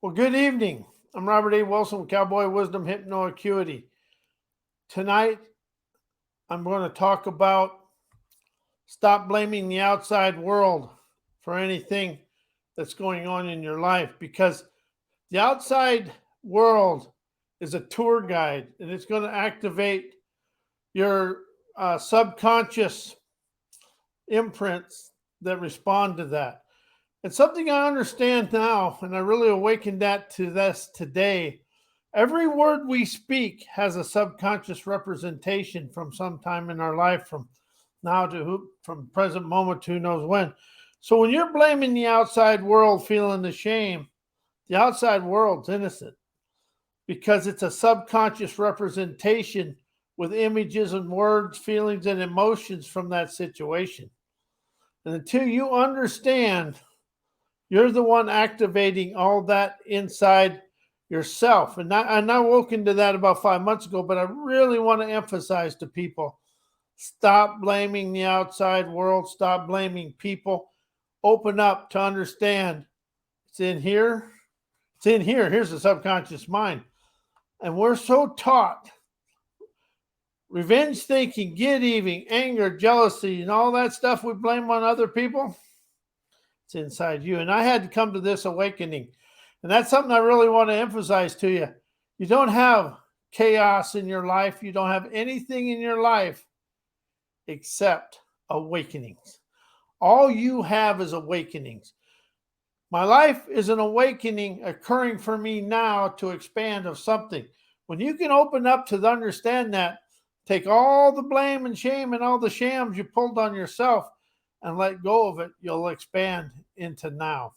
Well, good evening. I'm Robert A. Wilson with Cowboy Wisdom Hypnoacuity. Tonight, I'm going to talk about stop blaming the outside world for anything that's going on in your life, because the outside world is a tour guide and it's going to activate your subconscious imprints that respond to that. And something I understand now, and I really awakened that to this today. Every word we speak has a subconscious representation from some time in our life, from now to from present moment to who knows when. So when you're blaming the outside world, feeling the shame, the outside world's innocent because it's a subconscious representation with images and words, feelings, and emotions from that situation. And until you understand you're the one activating all that inside yourself. And I woke into that about 5 months ago, but I really want to emphasize to people, stop blaming the outside world. Stop blaming people. Open up to understand it's in here. It's in here. Here's the subconscious mind. And we're so taught revenge thinking, get even, anger, jealousy, and all that stuff we blame on other people. It's inside you. And I had to come to this awakening. And that's something I really want to emphasize to you. You don't have chaos in your life. You don't have anything in your life except awakenings. All you have is awakenings. My life is an awakening occurring for me now to expand of something. When you can open up to understand that, take all the blame and shame and all the shams you pulled on yourself and let go of it, you'll expand into now.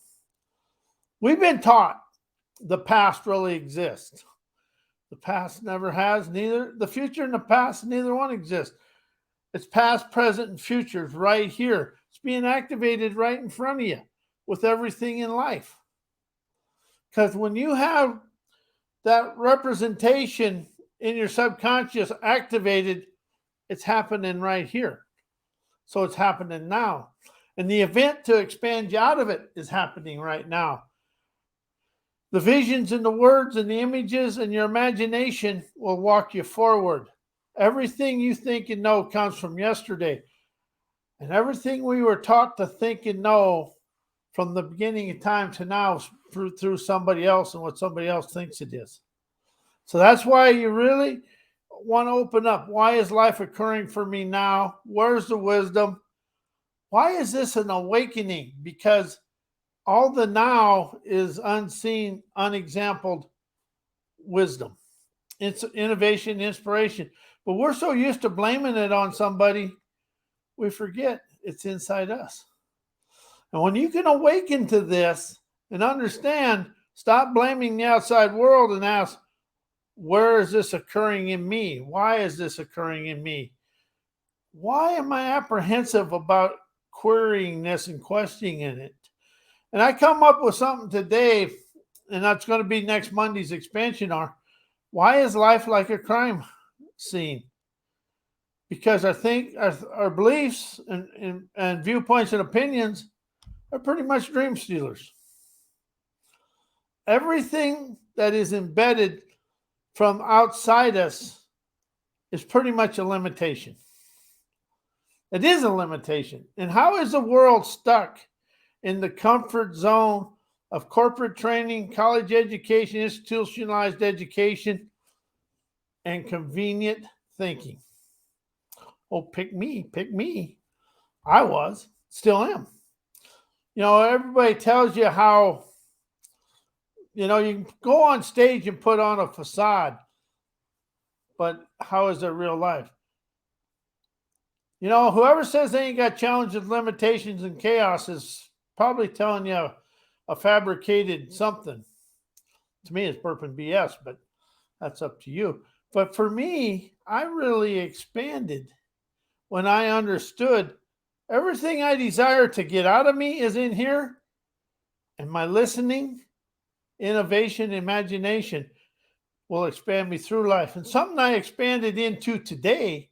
We've been taught the past really exists. The past never has, neither the future and the past, neither one exists. It's past, present, and future right here. It's being activated right in front of you with everything in life. Because when you have that representation in your subconscious activated, it's happening right here. So it's happening now. And the event to expand you out of it is happening right now. The visions and the words and the images and your imagination will walk you forward. Everything you think and know comes from yesterday. And everything we were taught to think and know from the beginning of time to now through somebody else and what somebody else thinks it is. So that's why you really want to open up. Why is life occurring for me now? Where's the wisdom? Why is this an awakening? Because all the now is unseen, unexampled wisdom. It's innovation, inspiration. But we're so used to blaming it on somebody, we forget it's inside us. And when you can awaken to this and understand, stop blaming the outside world and ask, where is this occurring in me? Why is this occurring in me? Why am I apprehensive about querying this and questioning it? And I come up with something today, and that's going to be next Monday's expansion hour. Why is life like a crime scene? Because I think our beliefs and viewpoints and opinions are pretty much dream stealers. Everything that is embedded from outside us is pretty much a limitation. It is a limitation. And how is the world stuck in the comfort zone of corporate training, college education, institutionalized education, and convenient thinking? Oh, pick me, pick me. I was, still am. You know, everybody tells you how, you know, you can go on stage and put on a facade, but how is their real life? You know, whoever says they ain't got challenges, limitations, and chaos is probably telling you a fabricated something. To me, it's burping BS, but that's up to you. But for me, I really expanded when I understood everything I desire to get out of me is in here, and my listening, innovation, imagination will expand me through life. And something I expanded into today,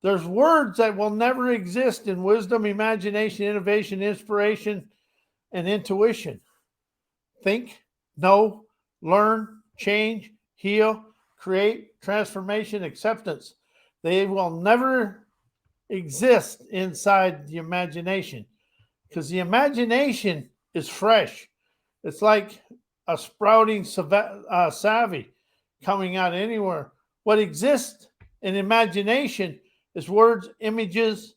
there's words that will never exist in wisdom, imagination, innovation, inspiration, and intuition. think, know, learn, change, heal, create, transformation, acceptance. They will never exist inside the imagination because the imagination is fresh. It's like a sprouting savvy coming out anywhere. What exists in imagination is words, images,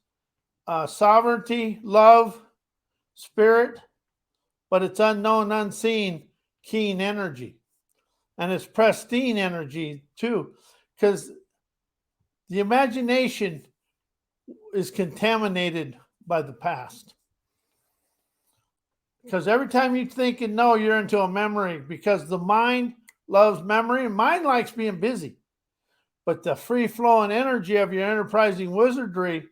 sovereignty, love, spirit, but it's unknown, unseen, keen energy. And it's pristine energy too, because the imagination is contaminated by the past. Because every time you think and know, you're into a memory, because the mind loves memory and mind likes being busy. But the free flowing energy of your enterprising wizardry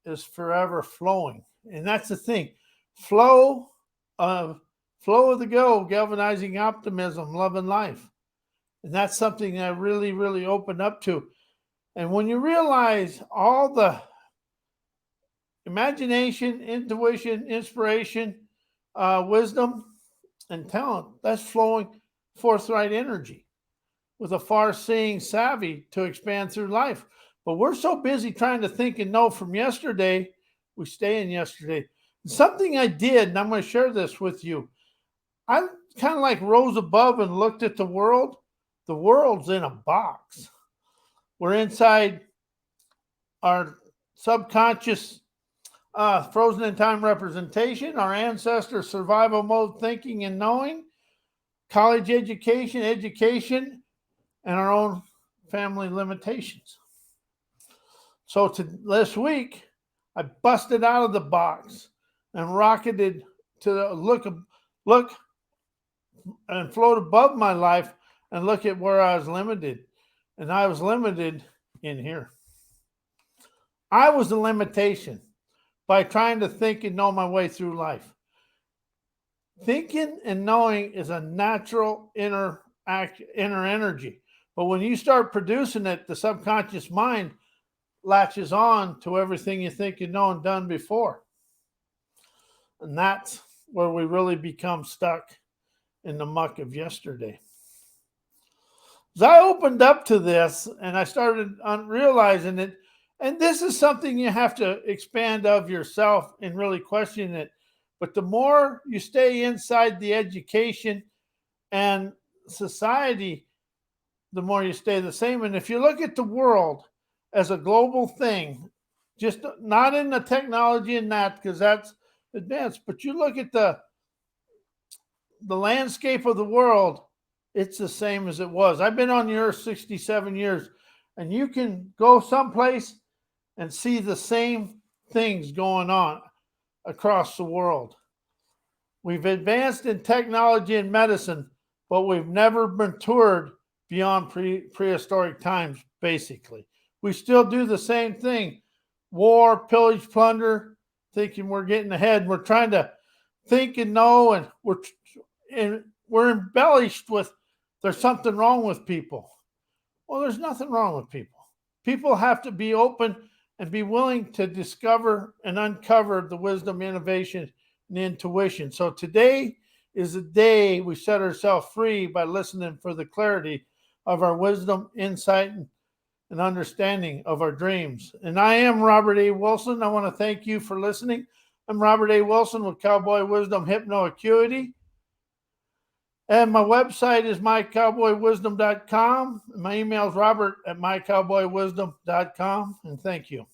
is forever flowing. And that's the thing. Flow of the go, galvanizing optimism, love and life. And that's something that I really, really opened up to. And when you realize all the imagination, intuition, inspiration, wisdom, and talent, that's flowing forthright energy with a far-seeing savvy to expand through life. But we're so busy trying to think and know from yesterday, we stay in yesterday. Something I did, and I'm going to share this with you. I kind of like rose above and looked at the world. The world's in a box. We're inside our subconscious frozen in time representation, our ancestor survival mode thinking and knowing, college education, and our own family limitations. So this week, I busted out of the box and rocketed to the look and float above my life and look at where I was limited. And I was limited in here. I was the limitation by trying to think and know my way through life. Thinking and knowing is a natural inner energy. But when you start producing it, the subconscious mind latches on to everything you think you know and done before. And that's where we really become stuck in the muck of yesterday. As I opened up to this and I started realizing it, and this is something you have to expand of yourself and really question it. But the more you stay inside the education and society, the more you stay the same. And if you look at the world as a global thing, just not in the technology and that, because that's advanced, but you look at the landscape of the world, it's the same as it was. I've been on the earth 67 years, and you can go someplace and see the same things going on across the world. We've advanced in technology and medicine, but we've never matured beyond prehistoric times, basically. We still do the same thing. War, pillage, plunder, thinking we're getting ahead. We're trying to think and know, and we're embellished with there's something wrong with people. Well, there's nothing wrong with people. People have to be open and be willing to discover and uncover the wisdom, innovation, and intuition. So today is the day we set ourselves free by listening for the clarity of our wisdom, insight, and understanding of our dreams. And I am Robert A. Wilson. I want to thank you for listening. I'm Robert A. Wilson with Cowboy Wisdom Hypno Acuity. And my website is mycowboywisdom.com. My email is robert@mycowboywisdom.com. And thank you.